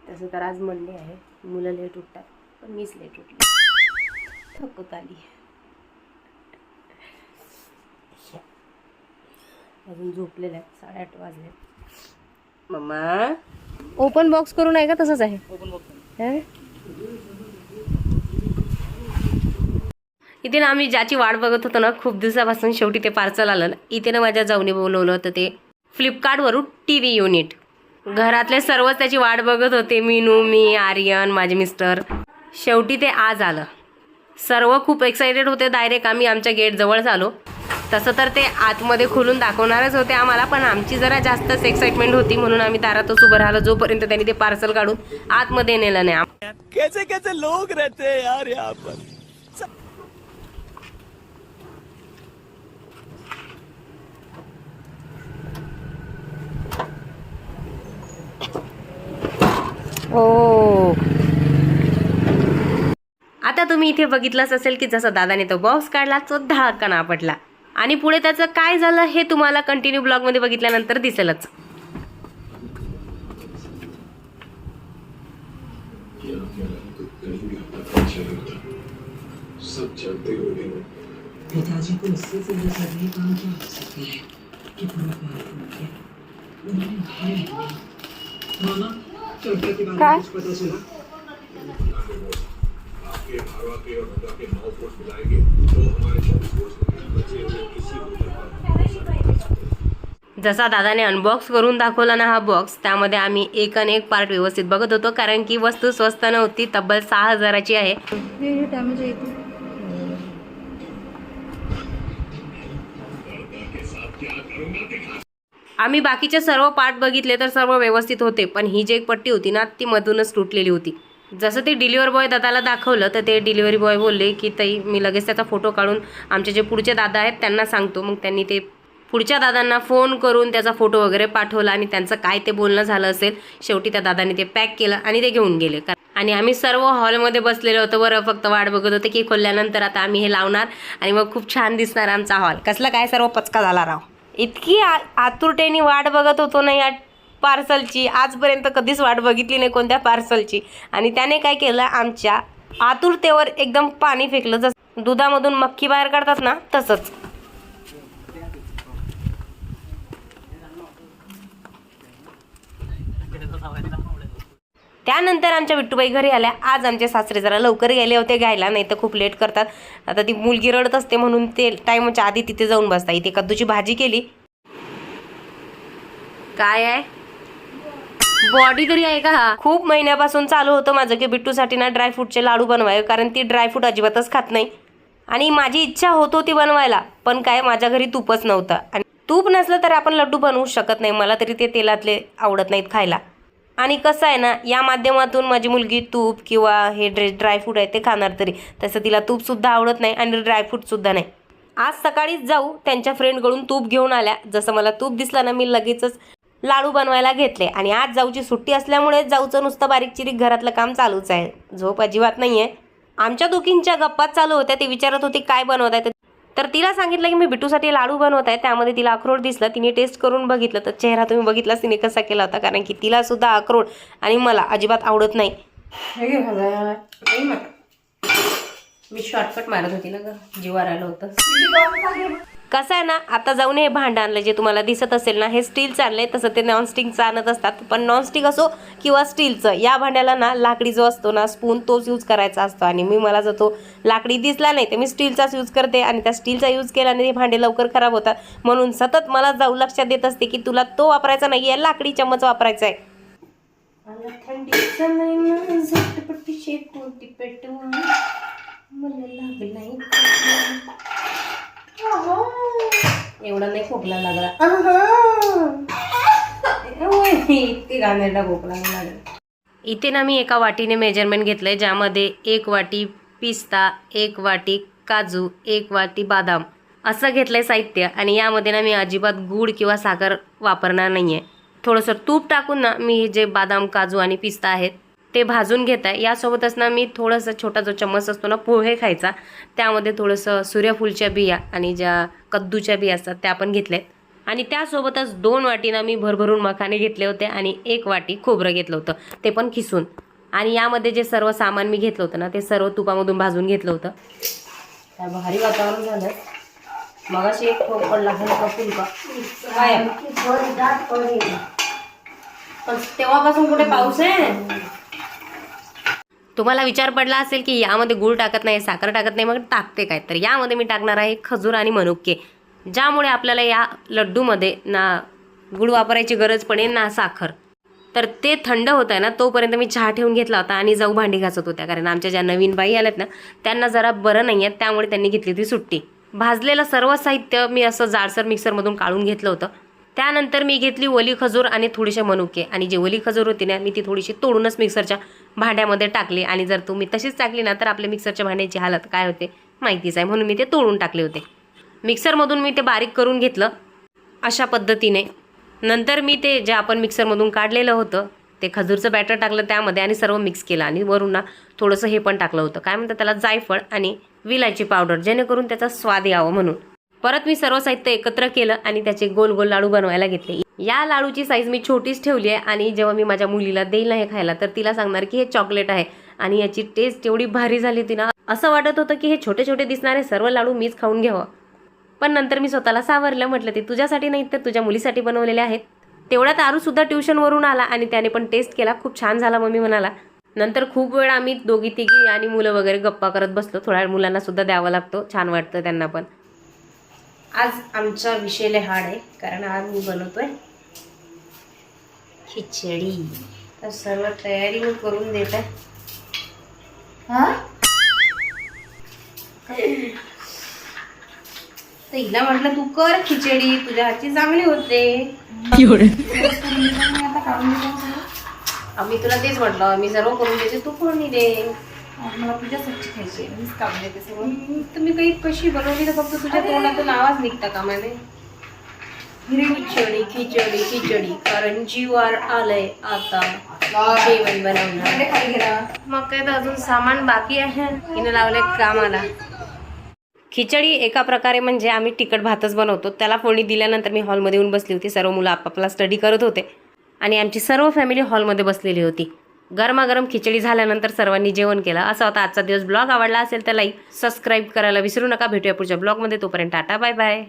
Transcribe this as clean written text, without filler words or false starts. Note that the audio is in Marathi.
तसं तर आज मंडे आहे, मुलं लेट उठतात, पण मीच लेट उठली, थकत आली. अजून झोपलेलं आहे, 8:30 वाजले. मम्मा ओपन बॉक्स करून आहे का तसंच आहे? Open box. इथे ना आम्ही ज्याची वाट बघत होतो ना खूप दिवसापासून, शेवटी ते पार्सल आलं. इथे ना माझ्या जाऊने बोलवलं होतं ते फ्लिपकार्टवरून TV युनिट. घरातले सर्वच त्याची वाट बघत होते, मीनू, मी, आर्यन, माझे मिस्टर. शेवटी ते आज आलं. सर्व खूप एक्सायटेड होते. डायरेक्ट आम्ही आमच्या गेट जवळच आलो. तसं तर ते आतमध्ये खोलून दाखवणारच होते आम्हाला, पण आमची जरा जास्तच एक्साइटमेंट होती म्हणून आम्ही दारातच उभं राहिलो जोपर्यंत त्यांनी ते पार्सल काढून आतमध्ये नेलं नाही. कैसे कैसे लोग रहते हैं यार यहाँ पर. ओ, आता तुम्ही इथे बघितलंच असेल की जसं दादाने तो बॉक्स काढला तो धडाका आपटला, आणि पुढे त्याचं काय झालं हे तुम्हाला कंटिन्यू ब्लॉगमध्ये बघितल्यानंतर दिसेलच. पिताजी को इससे ज्यादा करने का क्या हो सकता है कि पूरा प्यार किया उन्होंने मामा चर्चा के बारे में कुछ पता चला. आपके भारवा के और रंगा के 9 फोर्स मिलाएंगे तो हमारे 24 फोर्स बचे हुए किसी जसा दादाने अनबॉक्स करून दाखवला ना हा बॉक्स, त्यामध्ये आम्ही एक आणि एक पार्ट व्यवस्थित बघत होतो, कारण की वस्तू स्वस्त नव्हती, तब्बल 6,000ची आहे. आम्ही बाकीचे सर्व पार्ट बघितले तर सर्व व्यवस्थित होते, पण ही जी एक पट्टी होती ना ती मधूनच तुटलेली होती. जसं ते डिलिव्हरी बॉय दादाला दाखवलं तर ते डिलिव्हरी बॉय बोलले की ताई मी लगेच त्याचा फोटो काढून आमचे जे पुढचे दादा आहेत त्यांना सांगतो. मग त्यांनी ते पुढच्या दादांना फोन करून त्याचा फोटो वगैरे पाठवला, आणि त्यांचं काय ते बोलणं झालं असेल. शेवटी त्या दादाने ते पॅक केलं आणि ते घेऊन गेले. आणि आम्ही सर्व हॉलमध्ये बसलेलो होतो बरं, फक्त वाट बघत होते की खोलल्यानंतर आता आम्ही हे लावणार आणि मग खूप छान दिसणार आमचा हॉल. कसला काय सर्व पचका झाला राव. इतकी आतुरतेने वाट बघत होतो ना या पार्सलची, आजपर्यंत कधीच वाट बघितली नाही कोणत्या पार्सलची. आणि त्याने काय केलं, आमच्या आतुरतेवर एकदम पाणी फेकलं, जसं दुधामधून मक्खी बाहेर काढतात ना तसंच. त्यानंतर आमच्या बिट्टूबाई घरी आल्या. आज आमचे सासरे जरा लवकर गेले होते घ्यायला, नाही तर खूप लेट करतात. आता ती मुलगी रडत असते म्हणून ते टाईमच्या आधी तिथे जाऊन बसता. इथे कद्दूची भाजी केली. काय आहे, बॉडी तरी आहे का. खूप महिन्यापासून चालू होतं माझं की बिट्टूसाठी ना ड्रायफ्रूटचे लाडू बनवावे, कारण ती ड्रायफ्रूट अजिबातच खात नाही आणि माझी इच्छा होत होती बनवायला, पण काय माझ्या घरी तूपच नव्हतं. आणि तूप नसलं तर आपण लड्डू बनवू शकत नाही. मला तरी ते तेलातले आवडत नाहीत खायला. आणि कसं आहे ना, या माध्यमातून माझी मुलगी तूप किंवा हे ड्रायफ्रूट आहे ते खाणार, तरी तसं तिला तूपसुद्धा आवडत नाही आणि ड्रायफ्रूटसुद्धा नाही. आज सकाळीच जाऊ त्यांच्या फ्रेंडकडून तूप घेऊन आल्या. जसं मला तूप दिसलं ना मी लगेचच लाडू बनवायला घेतले. आणि आज जाऊची सुट्टी असल्यामुळे जाऊचं नुसतं बारीक चिरीक घरातलं काम चालूच आहे, झोप अजिबात नाही आहे. आमच्या दोघींच्या गप्पाच चालू होत्या. ती विचारत होती काय बनवत आहे, तर तिला सांगितलं की मी बिट्टूसाठी लाडू बनवत आहे. त्यामध्ये तिला अक्रोड दिसलं, तिने टेस्ट करून बघितलं तर चेहरा तुम्ही बघितलाच तिने कसा केला होता, कारण की तिला सुद्धा अक्रोड आणि मला अजिबात आवडत नाही. मी शॉर्टकट मारत होती ना ग, जीवावर आलं होतं. कसं आहे ना, आता जाऊन हे भांडं आणलं जे तुम्हाला दिसत असेल ना, हे स्टीलचं आणलंय. तसं ते नॉनस्टिकचं आणत असतात, पण नॉनस्टिक असो किंवा स्टीलचं, या भांड्याला ना लाकडी जो असतो ना स्पून तोच यूज करायचा असतो. आणि मला जर तो लाकडी दिसला नाही तर मी स्टीलचाच यूज करते, आणि त्या स्टीलचा यूज केल्याने ते भांडे लवकर खराब होतात. म्हणून सतत मला जाऊ लक्षात देत असते की तुला तो वापरायचा नाही आहे, लाकडी चम्मच वापरायचा आहे. एवढा नाही खोकला लागला, इतकी गाण्याला खोकला लागला. इथे ना मी एका वाटीने मेजरमेंट घेतलंय, ज्यामध्ये 1 वाटी पिस्ता, 1 वाटी काजू, 1 वाटी बदाम असं घेतलंय साहित्य. आणि यामध्ये ना मी अजिबात गूळ किंवा साखर वापरणार नाहीये. थोडंसं तूप टाकून ना मी हे जे बदाम, काजू आणि पिस्ता आहेत ते भाजून घेत आहे. यासोबतच ना मी थोडंसं छोटा जो चम्मच असतो ना पोहे खायचा, त्यामध्ये थोडंसं सूर्यफूलच्या बिया आणि ज्या कद्दूच्या बिया असतात त्या पण घेतल्यात. आणि त्यासोबतच 2 वाटीनं मी भरभरून मखाने घेतले होते आणि 1 वाटी खोबरं घेतलं होतं, ते पण खिसून. आणि यामध्ये जे सर्व सामान मी घेतलं होतं ना ते सर्व तुपामधून भाजून घेतलं होतं. काय भारी वातावरण झालं. मगाशी एक ठोक पडला हलका फुलका. काय पण तेव्हापासून कुठे पाऊस आहे? तुम्हाला विचार पडला असेल की यामध्ये गूळ टाकत नाही, साखर टाकत नाही, मग टाकते काय? तर यामध्ये मी टाकणार आहे खजूर आणि मनुके, ज्यामुळे आपल्याला या लड्डूमध्ये ना गूळ वापरायची गरज पडेल ना साखर. तर ते थंड होत आहे ना तोपर्यंत मी चहा ठेवून घेतला होता आणि जाऊ भांडी घासत होत्या, कारण आमच्या ज्या नवीन बाई आल्यात ना त्यांना जरा बरं नाही आहे, त्यामुळे त्यांनी घेतली होती सुट्टी. भाजलेलं सर्व साहित्य मी असं जाडसर मिक्सरमधून काढून घेतलं होतं. त्यानंतर मी घेतली ओली खजूर आणि थोडेसे मनुके, आणि जी ओली खजूर होती ना मी ती थोडीशी तोडूनच मिक्सरच्या भांड्यामध्ये टाकली. आणि जर तुम्ही तशीच टाकली ना तर आपल्या मिक्सरच्या भांड्याची हालत काय होते माहितीच आहे, म्हणून मी ते तोडून टाकले होते. मिक्सरमधून मी ते बारीक करून घेतलं अशा पद्धतीने. नंतर मी ते जे आपण मिक्सरमधून काढलेलं होतं ते खजूरचं बॅटर टाकलं त्यामध्ये आणि सर्व मिक्स केलं. आणि वरून ना थोडंसं हे पण टाकलं होतं, काय म्हणतात त्याला, जायफळ आणि विलायची पावडर, जेणेकरून त्याचा स्वाद यावं म्हणून. परत मी सर्व साहित्य एकत्र केलं आणि त्याचे गोल गोल लाडू बनवायला घेतले. या लाडूची साईज मी छोटीच ठेवली आहे आणि जेव्हा मी माझ्या मुलीला देईल ना हे खायला तर तिला सांगणार की हे चॉकलेट आहे. आणि याची टेस्ट एवढी भारी झाली होती ना, असं वाटत होतं की हे छोटे छोटे दिसणारे सर्व लाडू मीच खाऊन घ्यावं. पण नंतर मी स्वतःला सावरलं, म्हटलं ते तुझ्यासाठी नाही तर तुझ्या मुलीसाठी बनवलेले आहेत. तेवढ्यात आरूसुद्धा ट्युशनवरून आला आणि त्याने पण टेस्ट केला, खूप छान झाला मम्मी म्हणाला. नंतर खूप वेळ आम्ही दोघी तिघी आणि मुलं वगैरे गप्पा करत बसलो. थोड्या वेळ मुलांना सुद्धा द्यावा लागतो, छान वाटतं त्यांना पण. आज आमचा विषय लय हार्ड आहे, कारण आज मी बनवतोय खिचडी. तर सर्व तयारी मी करून देत आहे. तर हिला म्हटलं तू कर खिचडी, तुझ्या हातची चांगली होते. आम्ही तुला तेच म्हटलं, मी सर्व करून देते, तू फोडणी दे. मला तुझ्या सच्ची खायची, मीच काम देते सगळं. तुम्ही काही कशी बनवली तर फक्त तुझ्या तोंडातून आवाज निघता का मध्ये खिचडी खिचडी खिचडी, कारण जीवार आलंय आता जेवण बनवणार. मग काय तर अजून सामान बाकी आहे, हिने लावले कामाला. खिचडी एका प्रकारे म्हणजे आम्ही तिखट भातच बनवतो. त्याला फोडणी दिल्यानंतर मी हॉलमध्ये येऊन बसली होती. सर्व मुलं आपापला स्टडी करत होते आणि आमची सर्व फॅमिली हॉलमध्ये बसलेली होती. गरमागरम खिचडी झाल्यानंतर सर्वांनी जेवण केलं. असा होता आजचा दिवस. ब्लॉग आवडला असेल तर लाईक सबस्क्राईब करायला विसरू नका. भेटूया पुढच्या ब्लॉगमध्ये. तोपर्यंत टाटा बाय बाय.